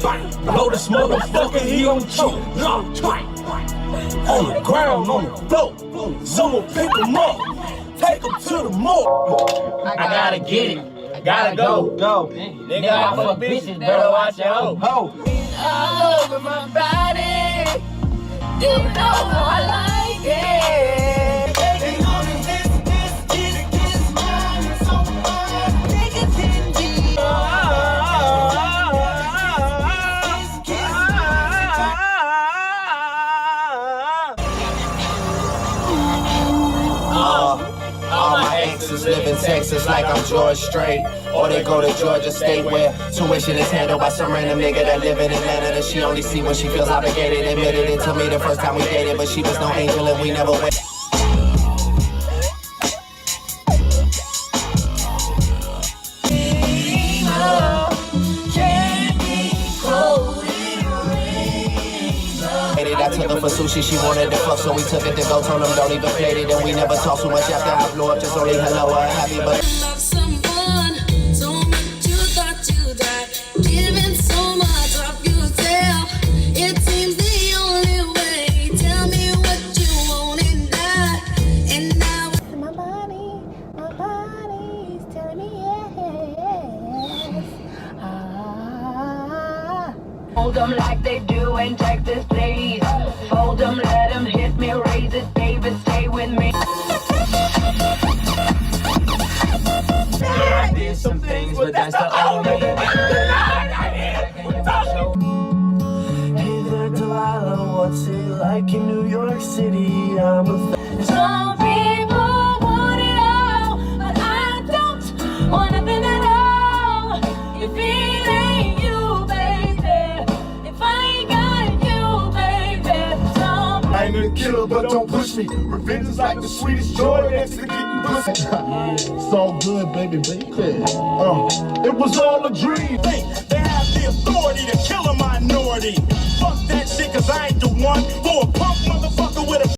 Blow this motherfucker, he gon' choke. On the ground, on the floor. Someone pick him up, take him to the morgue. I gotta get it. I gotta go. Nigga, I fuck bitches, better watch your hoe. All over my body. You know how I like it. They know that this mine is so fun. Niggas in G. All my exes live in Texas like I'm George Strait. Or they go to Georgia State where tuition is handled by some random nigga that live in Atlanta that she only see when she feels obligated. Admitted it to me the first time we dated, but she was no angel and we never went. I took her for sushi, she wanted to fuck, so we took it to go. Told them don't even play it, and we never talk too much after I blow up. Just only hello or happy, but love someone so much you thought you died, giving so much of yourself. It seems the only way. Tell me what you want and die. And now my body's telling me yes. Hold them like they do in Texas, please. Fold them, let them hit me, raise it, David, stay with me. I did some things, but that's the only Hey there, Delilah, what's it like in New York City? I'm a Some people want it all, but I don't want nothing at all. If it ain't you, baby, if I ain't got you, baby, some I ain't a killer, but don't push me. Revenge is like the sweetest joy next to getting pussy. It's all good, baby. It was all a dream. They have the authority to kill